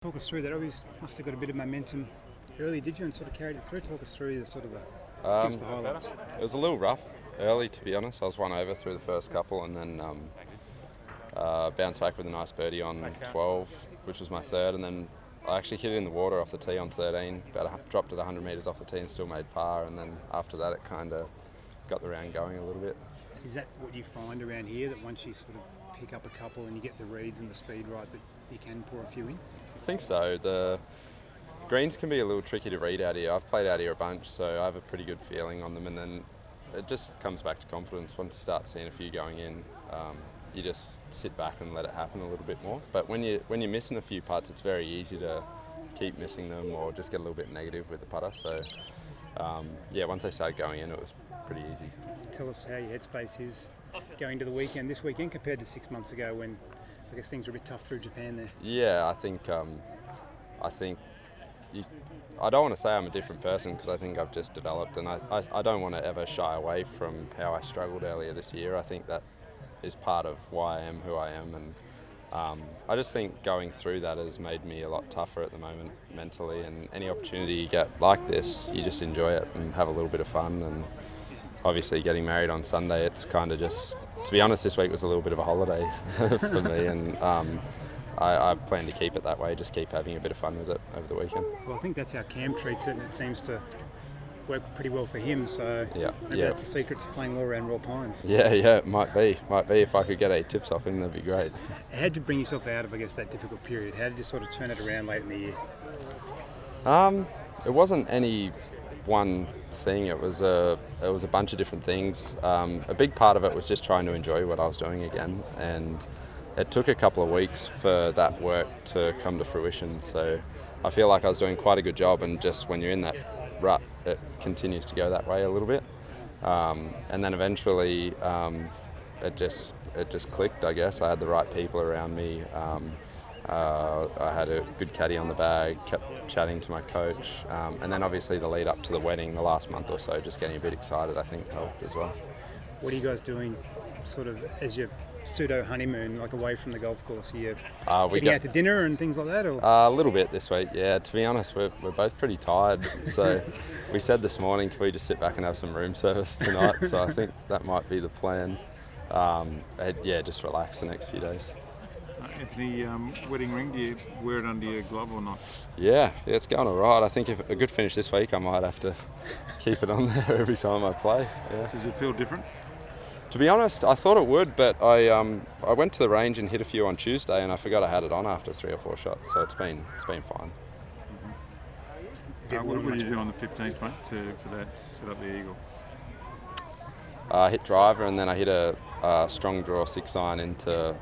Talk us through that. Obviously, must have got a bit of momentum early, did you, and sort of carried it through? Talk us through the give us the highlights. It was a little rough early, to be honest. I was one over through the first couple, and then bounced back with a nice birdie on 12, which was my third, and then I actually hit it in the water off the tee on 13. Dropped it 100 metres off the tee and still made par, and then after that it kind of got the round going a little bit. Is that what you find around here, that once you sort of pick up a couple and you get the reads and the speed right, that you can pour a few in? I think so. The greens can be a little tricky to read out here. I've played out here a bunch, so I have a pretty good feeling on them, and then it just comes back to confidence. Once you start seeing a few going in, you just sit back and let it happen a little bit more. But when you're missing a few putts, it's very easy to keep missing them or just get a little bit negative with the putter. So once they started going in, it was pretty easy. Tell us how your headspace is going to the weekend this weekend compared to 6 months ago, when I guess things were a bit tough through Japan there. Yeah, I think I don't want to say I'm a different person, because I think I've just developed, and I don't want to ever shy away from how I struggled earlier this year. I think that is part of why I am who I am, and I just think going through that has made me a lot tougher at the moment mentally, and any opportunity you get like this, you just enjoy it and have a little bit of fun. And obviously getting married on Sunday, it's kind of just, to be honest, this week was a little bit of a holiday for me, and I plan to keep it that way, just keep having a bit of fun with it over the weekend. Well, I think that's how Cam treats it, and it seems to work pretty well for him, so maybe that's the secret to playing well around Royal Pines. Yeah, it might be. If I could get 8 tips off him, that'd be great. How did you bring yourself out of, I guess, that difficult period? How did you sort of turn it around late in the year? It wasn't any one thing. It was a bunch of different things. A big part of it was just trying to enjoy what I was doing again, and it took a couple of weeks for that work to come to fruition. So I feel like I was doing quite a good job, and just when you're in that rut, it continues to go that way a little bit, and then eventually it just clicked, I guess. I had the right people around me. I had a good caddy on the bag, kept chatting to my coach, and then obviously the lead up to the wedding, the last month or so, just getting a bit excited, I think helped as well. What are you guys doing sort of as your pseudo honeymoon, like away from the golf course? Are you getting out to dinner and things like that? Or? A little bit this week, yeah. To be honest, we're both pretty tired, so we said this morning, can we just sit back and have some room service tonight? So I think that might be the plan. Just relax the next few days. Anthony, wedding ring, do you wear it under your glove or not? Yeah, it's going all right. I think if a good finish this week, I might have to keep it on there every time I play. Yeah. Does it feel different? To be honest, I thought it would, but I went to the range and hit a few on Tuesday, and I forgot I had it on after 3 or 4 shots, so it's been fine. Mm-hmm. What did you do on the 15th, mate, for that to set up the eagle? I hit driver, and then I hit a strong draw 6-iron into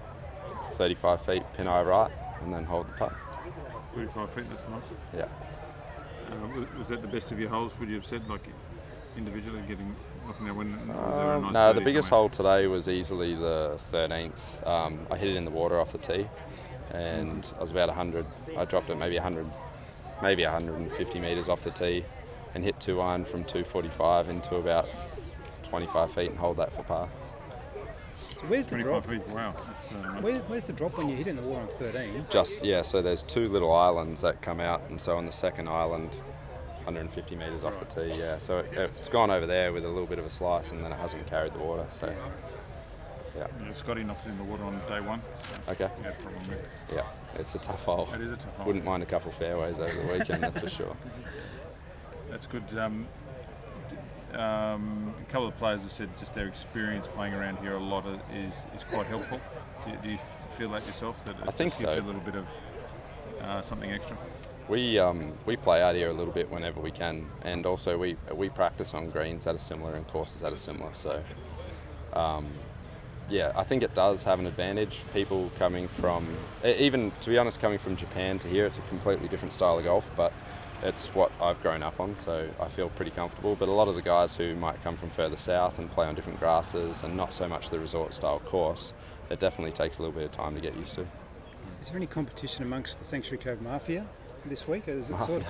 35 feet, pin eye right, and then hold the putt. 35 feet, that's nice. Yeah. Was that the best of your holes, would you have said, like individually looking at when? No, the biggest hole today was easily the 13th. I hit it in the water off the tee, and I was about 100. I dropped it maybe 150 metres off the tee, and hit 2-iron from 245 into about 25 feet and hold that for par. So where's the drop? Feet, wow. Where's the drop when you hit in the water on 13? So there's 2 little islands that come out, and so on the second island, 150 metres off the tee, yeah. So it's gone over there with a little bit of a slice, and then it hasn't carried the water, so yeah. Scotty knocked it in the water on day 1. So okay. Yeah, problem with it. Yeah, it's a tough hole. It is a tough hole. Wouldn't mind a couple fairways over the weekend, that's for sure. That's good. A couple of players have said just their experience playing around here a lot is quite helpful. Do you feel that yourself? That I think so. Gives you a little bit of something extra. We play out here a little bit whenever we can, and also we practice on greens that are similar and courses that are similar. So I think it does have an advantage. People coming from, even to be honest, coming from Japan to here, it's a completely different style of golf, but it's what I've grown up on, so I feel pretty comfortable. But a lot of the guys who might come from further south and play on different grasses and not so much the resort style course, it definitely takes a little bit of time to get used to. Is there any competition amongst the Sanctuary Cove Mafia this week? Is it sort of?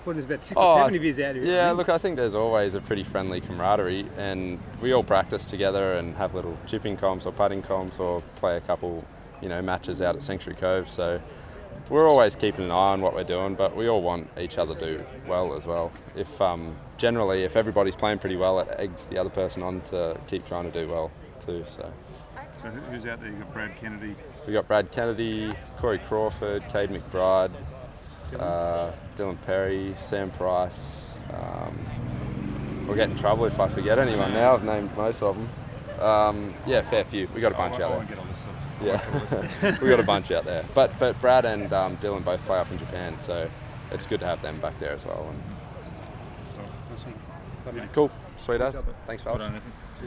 What is about 6 or 7 of you out here? Yeah, look, I think there's always a pretty friendly camaraderie, and we all practice together and have little chipping comps or putting comps or play a couple, matches out at Sanctuary Cove. So we're always keeping an eye on what we're doing, but we all want each other to do well as well. If generally, if everybody's playing pretty well, it eggs the other person on to keep trying to do well too. So who's out there? You got Brad Kennedy. We got Brad Kennedy, Corey Crawford, Cade McBride, Dylan Perry, Sam Price. We'll get in trouble if I forget anyone now. I've named most of them. Yeah, fair few. We got a bunch out there. Yeah, we got a bunch out there. But Brad and Dylan both play up in Japan, so it's good to have them back there as well. Awesome. Cool, sweet as. Thanks, fellas.